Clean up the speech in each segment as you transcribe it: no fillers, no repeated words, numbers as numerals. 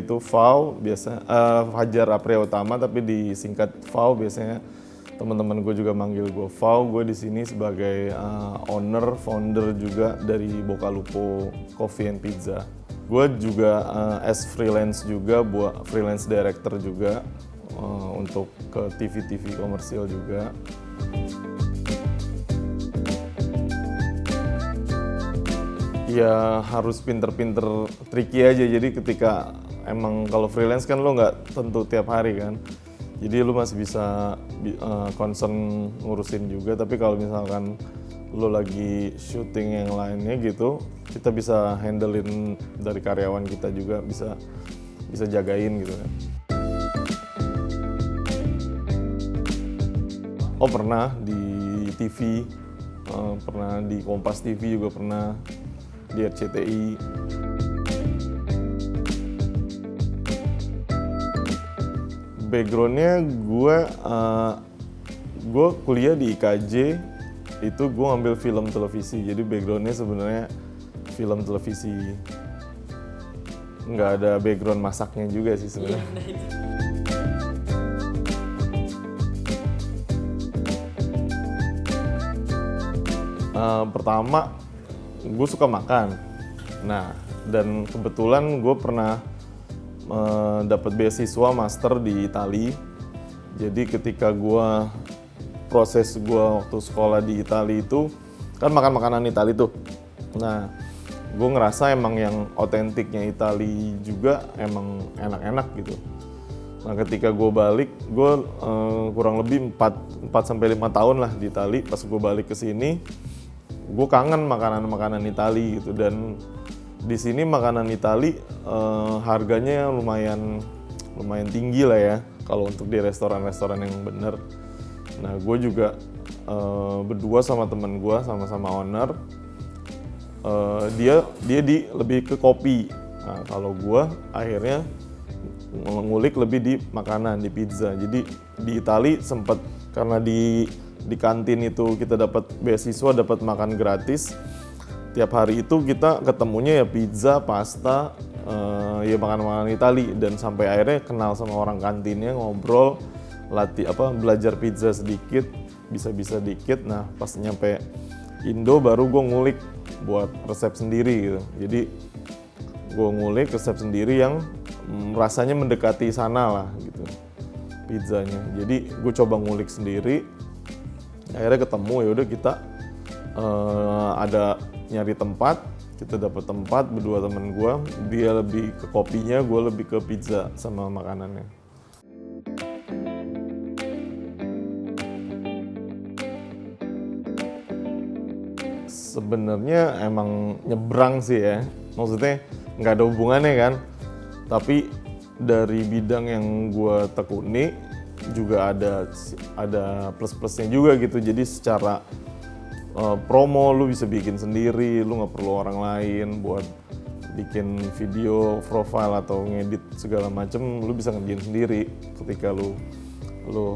itu Fau, biasa Fajar Apria Utama tapi disingkat Fau biasanya. Teman-teman gue juga manggil gue Fau. Gue di sini sebagai owner, founder juga dari Bokalupo Coffee and Pizza. Gue juga as freelance juga, buat freelance director juga untuk ke TV-TV komersil juga. Ya harus pinter-pinter tricky aja, jadi ketika emang kalau freelance kan lo nggak tentu tiap hari kan, jadi lo masih bisa concern ngurusin juga, tapi kalau misalkan lo lagi syuting yang lainnya gitu, kita bisa handlein dari karyawan kita juga, bisa jagain gitu kan. Oh pernah di TV, pernah di Kompas TV juga pernah, di RCTI. Backgroundnya gue kuliah di IKJ, itu gue ngambil film televisi, jadi backgroundnya sebenarnya film televisi. Nggak ada background masaknya juga sih sebenarnya. Pertama, gue suka makan. Nah, dan kebetulan gue pernah dapat beasiswa master di Itali. Jadi ketika proses gue waktu sekolah di Itali itu kan makan makanan Itali tuh. Nah, gue ngerasa emang yang otentiknya Itali juga emang enak-enak gitu. Nah, ketika gue balik, gue kurang lebih 4-5 tahun lah di Itali. Pas gue balik ke sini, gue kangen makanan-makanan Itali gitu, dan di sini makanan Itali harganya lumayan tinggi lah ya kalau untuk di restoran-restoran yang bener. Nah, gue juga berdua sama temen gue, sama-sama owner, dia lebih ke kopi. Nah, kalau gue akhirnya ngulik lebih di makanan, di pizza. Jadi di Itali sempet, karena di kantin itu kita dapat beasiswa, dapat makan gratis. Tiap hari itu kita ketemunya ya pizza, pasta, ya makanan-makanan Itali, dan sampai akhirnya kenal sama orang kantinnya, ngobrol, belajar pizza sedikit, bisa dikit. Nah, pas nyampe Indo baru gue ngulik buat resep sendiri gitu. Jadi gue ngulik resep sendiri yang rasanya mendekati sana lah gitu pizzanya. Jadi gue coba ngulik sendiri. Akhirnya ketemu, ya udah kita ada nyari tempat, kita dapat tempat berdua temen gue, dia lebih ke kopinya, gue lebih ke pizza sama makanannya. Sebenarnya emang nyebrang sih ya, maksudnya nggak ada hubungannya kan, tapi dari bidang yang gue tekuni juga ada plus-plusnya juga gitu. Jadi secara promo lu bisa bikin sendiri, lu nggak perlu orang lain buat bikin video profile atau ngedit segala macem, lu bisa ngerjain sendiri. Ketika lu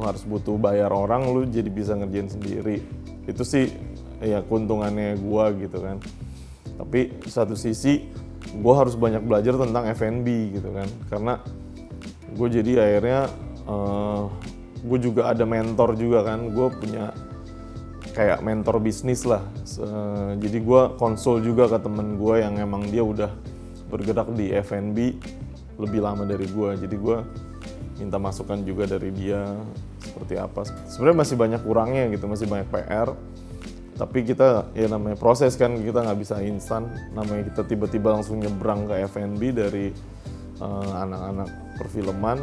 harus butuh bayar orang, lu jadi bisa ngerjain sendiri. Itu sih ya keuntungannya gua gitu kan. Tapi di satu sisi gua harus banyak belajar tentang F&B gitu kan, karena gue jadi akhirnya gue juga ada mentor juga kan, gue punya kayak mentor bisnis lah. Jadi gue konsul juga ke temen gue yang emang dia udah bergerak di F&B lebih lama dari gue, jadi gue minta masukan juga dari dia seperti apa. Sebenarnya masih banyak kurangnya gitu, masih banyak PR, tapi kita ya namanya proses kan, kita nggak bisa instan. Namanya kita tiba-tiba langsung nyebrang ke F&B dari anak-anak perfilman,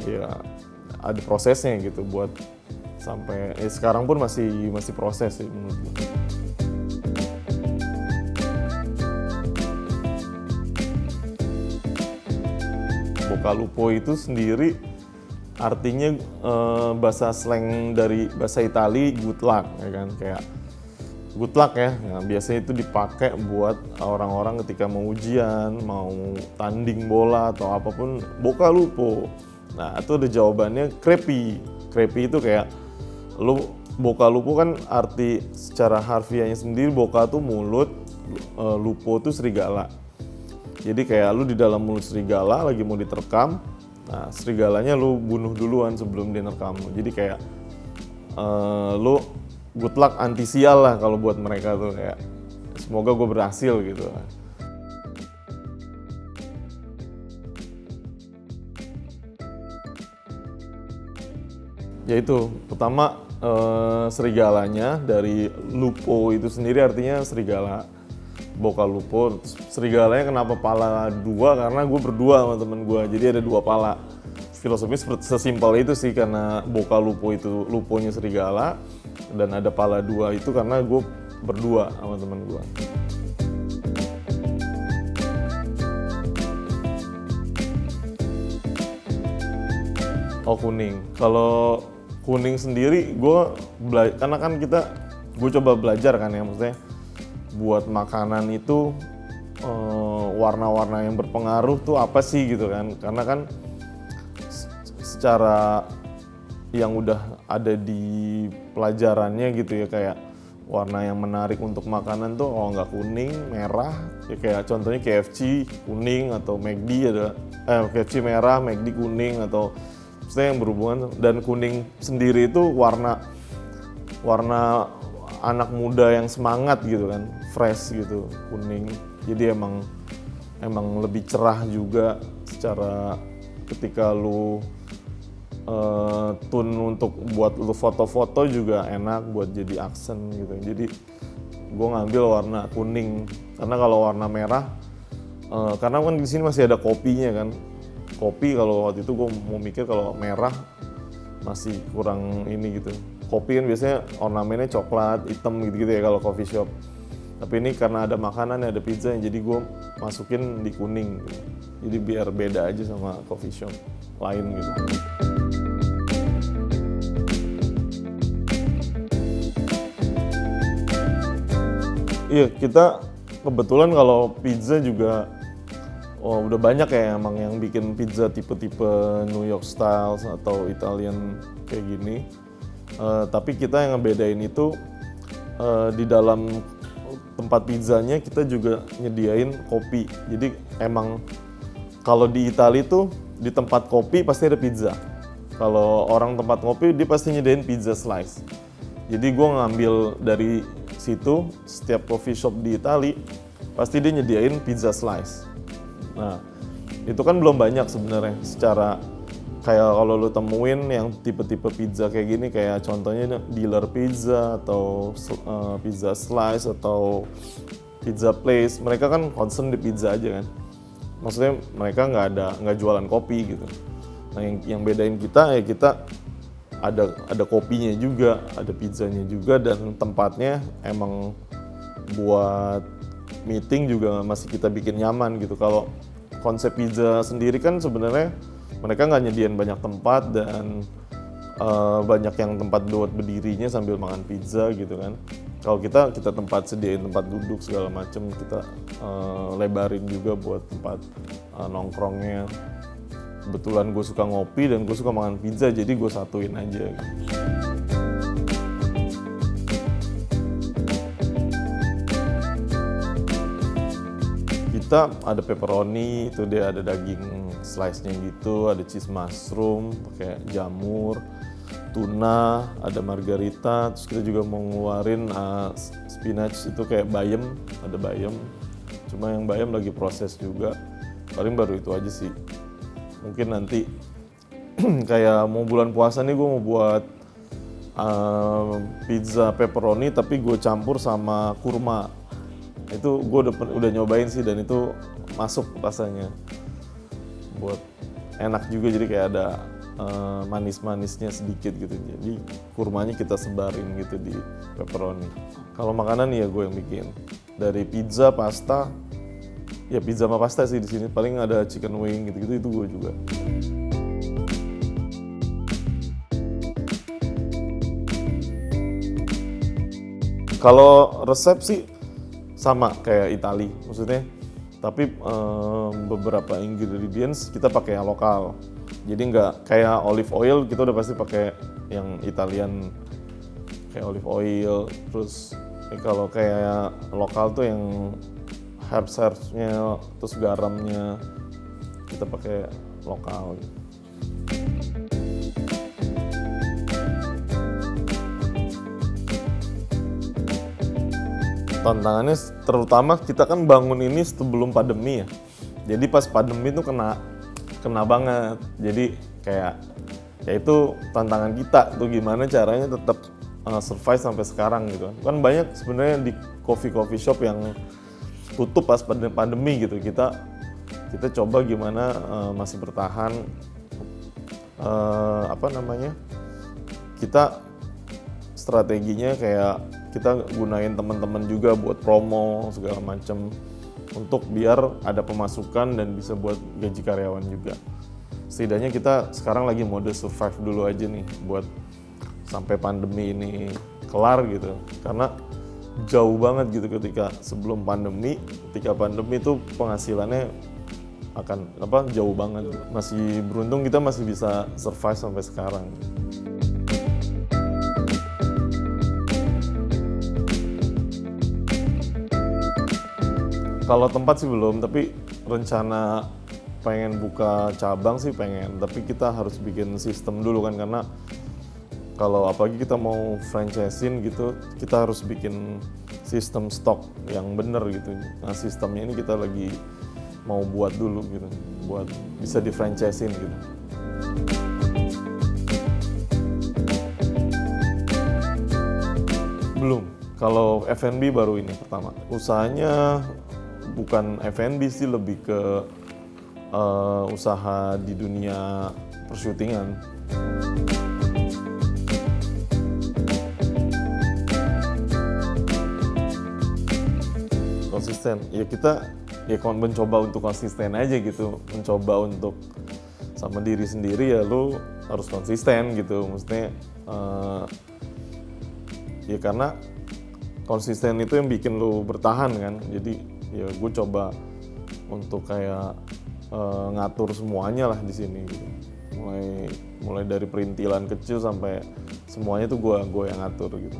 ya ada prosesnya gitu buat sampai sekarang pun masih proses sih menurut gue. Bokalupo itu sendiri artinya bahasa slang dari bahasa Itali good luck ya kan, kayak good luck ya. Nah, biasanya itu dipakai buat orang-orang ketika mau ujian, mau tanding bola atau apapun, Bokalupo. Nah, itu ada jawabannya Krepi. Krepi itu kayak Bokalupo kan arti secara harfiahnya sendiri, Boka tuh mulut, Lupo tuh serigala. Jadi kayak lu di dalam mulut serigala lagi mau diterkam, nah serigalanya lu bunuh duluan sebelum dia nerkam lu. Jadi kayak lu good luck anti sial lah kalau buat mereka tuh, kayak semoga gue berhasil gitu. Ya itu, pertama serigalanya dari lupo itu sendiri artinya serigala. Bocal lupo, serigalanya kenapa pala dua, karena gue berdua sama temen gue, jadi ada 2 pala. Filosofinya seperti sesimpel itu sih, karena bocal lupo itu luponya serigala, dan ada pala 2 itu karena gue berdua sama temen gue. Oh kuning, kalau kuning sendiri karena kan gue coba belajar kan ya, maksudnya buat makanan itu warna-warna yang berpengaruh tuh apa sih gitu kan, karena kan secara yang udah ada di pelajarannya gitu ya, kayak warna yang menarik untuk makanan tuh kalau nggak kuning, merah, ya kayak contohnya KFC kuning, atau McD KFC merah, McD kuning, atau maksudnya yang berhubungan. Dan kuning sendiri itu warna anak muda yang semangat gitu kan, fresh gitu, kuning. Jadi emang lebih cerah juga secara ketika lu tune untuk buat lu foto-foto juga enak buat jadi aksen gitu. Jadi gue ngambil warna kuning, karena kalau warna merah karena kan di sini masih ada kopinya kan. Kopi kalau waktu itu gue mau mikir kalau merah masih kurang ini gitu. Kopi kan biasanya ornamennya coklat, hitam gitu-gitu ya kalau coffee shop. Tapi ini karena ada makanan, ada pizza, jadi gue masukin di kuning gitu. Jadi biar beda aja sama coffee shop lain gitu. Iya, kita kebetulan kalau pizza juga udah banyak ya emang yang bikin pizza tipe-tipe New York style atau Italian kayak gini. Tapi kita yang ngebedain itu di dalam tempat pizzanya kita juga nyediain kopi. Jadi emang kalau di Italia tuh di tempat kopi pasti ada pizza. Kalau orang tempat kopi dia pasti nyediain pizza slice. Jadi gue ngambil dari situ, setiap coffee shop di Italia pasti dia nyediain pizza slice. Nah itu kan belum banyak sebenarnya secara kayak kalau lo temuin yang tipe-tipe pizza kayak gini, kayak contohnya dealer pizza atau pizza slice atau pizza place, mereka kan concern di pizza aja kan. Maksudnya mereka nggak jualan kopi gitu. Nah yang bedain kita ya kita ada kopinya juga, ada pizzanya juga, dan tempatnya emang buat meeting juga masih kita bikin nyaman gitu. Kalau konsep pizza sendiri kan sebenarnya mereka nggak nyediain banyak tempat, dan banyak yang tempat buat berdirinya sambil makan pizza gitu kan. Kalau kita sediain tempat duduk segala macem, kita lebarin juga buat tempat nongkrongnya. Kebetulan gue suka ngopi dan gue suka makan pizza, jadi gue satuin aja gitu. Kita ada pepperoni, itu dia ada daging slice-nya gitu, ada cheese mushroom, pakai jamur, tuna, ada margarita, terus kita juga mau ngeluarin spinach itu kayak bayam, ada bayam. Cuma yang bayam lagi proses juga, paling baru itu aja sih. Mungkin nanti kayak mau bulan puasa nih gue mau buat pizza pepperoni tapi gue campur sama kurma. Itu gue udah nyobain sih, dan itu masuk rasanya, buat enak juga, jadi kayak ada manis-manisnya sedikit gitu. Jadi kurmanya kita sebarin gitu di pepperoni. Kalau makanan ya gue yang bikin, dari pizza, pasta, ya pizza sama pasta sih di sini. Paling ada chicken wing gitu-gitu, itu gue juga. Kalau resep sih sama kayak Itali, maksudnya, tapi beberapa ingredients kita pakai yang lokal. Jadi nggak kayak olive oil, kita udah pasti pakai yang Italian kayak olive oil. Terus kalau kayak lokal tuh yang herbs-herbsnya, terus garamnya kita pakai lokal. Tantangannya terutama kita kan bangun ini sebelum pandemi ya. Jadi pas pandemi tuh kena banget. Jadi kayak ya itu tantangan kita tuh gimana caranya tetap survive sampai sekarang gitu. Kan banyak sebenarnya di coffee shop yang tutup pas pandemi gitu. Kita coba gimana masih bertahan kita strateginya kayak kita gunain teman-teman juga buat promo segala macam untuk biar ada pemasukan dan bisa buat gaji karyawan juga. Setidaknya kita sekarang lagi mode survive dulu aja nih buat sampai pandemi ini kelar gitu. Karena jauh banget gitu sebelum pandemi, ketika pandemi itu penghasilannya akan jauh banget. Masih beruntung kita masih bisa survive sampai sekarang. Kalau tempat sih belum, tapi rencana pengen buka cabang sih pengen. Tapi kita harus bikin sistem dulu kan, karena kalau apalagi kita mau franchisein gitu, kita harus bikin sistem stok yang bener gitu. Nah sistemnya ini kita lagi mau buat dulu gitu, buat bisa di franchisein gitu. Belum, kalau F&B baru ini pertama. Usahanya bukan F&B sih, lebih ke usaha di dunia persyutingan. Konsisten, ya kita mencoba untuk konsisten aja gitu, mencoba untuk sama diri sendiri ya lu harus konsisten gitu, maksudnya ya karena konsisten itu yang bikin lu bertahan kan, jadi ya gue coba untuk kayak ngatur semuanya lah di sini gitu. Mulai dari perintilan kecil sampai semuanya tuh gue yang ngatur gitu.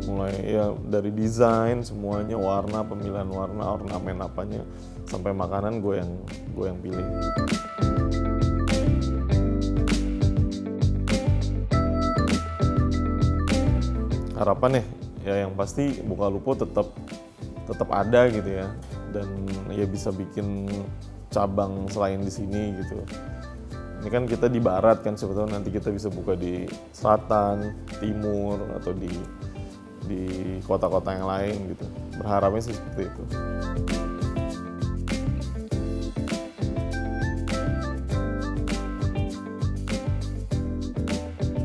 Mulai ya dari desain semuanya, warna, pemilihan warna, ornamen apanya, sampai makanan gue yang pilih. Harapan ya yang pasti Bukalupo tetap ada gitu ya, dan ya bisa bikin cabang selain di sini gitu. Ini kan kita di barat kan, sebetulnya nanti kita bisa buka di selatan, timur, atau di kota-kota yang lain gitu. Berharapnya sih seperti itu.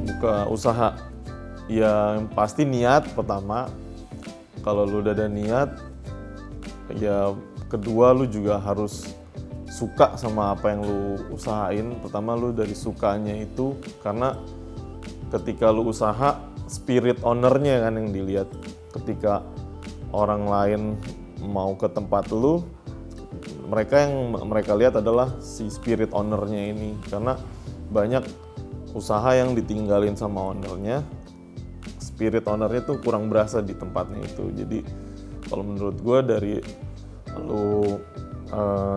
Buka usaha, ya yang pasti niat pertama. Kalau lu udah ada niat, ya kedua lu juga harus suka sama apa yang lu usahain. Pertama lu dari sukanya itu, karena ketika lu usaha, spirit ownernya kan yang dilihat. Ketika orang lain mau ke tempat lu, mereka lihat adalah si spirit ownernya ini. Karena banyak usaha yang ditinggalin sama ownernya, spirit ownernya tuh kurang berasa di tempatnya itu. Jadi kalau menurut gue dari lu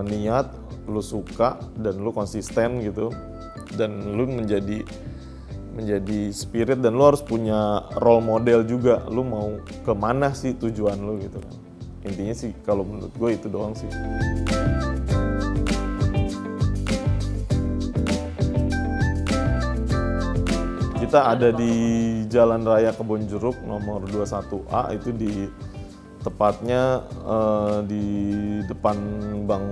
niat, lu suka, dan lu konsisten gitu, dan lu menjadi spirit, dan lu harus punya role model juga. Lu mau kemana sih tujuan lu gitu kan. Intinya sih kalau menurut gue itu doang sih. Kita ada di Jalan Raya Kebonjeruk nomor 21A, itu tepatnya di depan Bank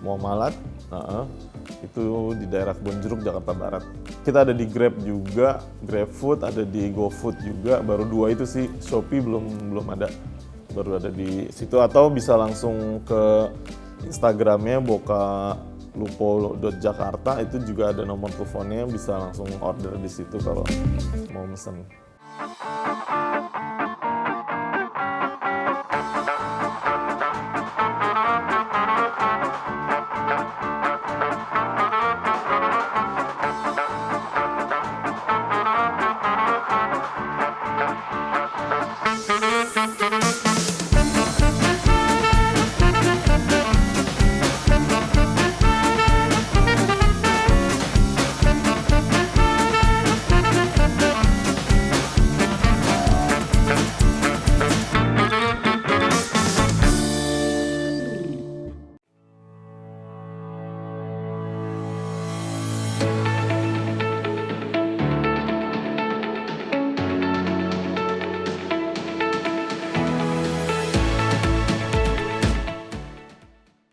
Muamalat, itu di daerah Kebonjeruk, Jakarta Barat. Kita ada di Grab juga, GrabFood, ada di GoFood juga. Baru 2 itu sih, Shopee belum ada, baru ada di situ. Atau bisa langsung ke Instagramnya bokalupo.jakarta, itu juga ada nomor teleponnya, bisa langsung order di situ kalau mau mesen.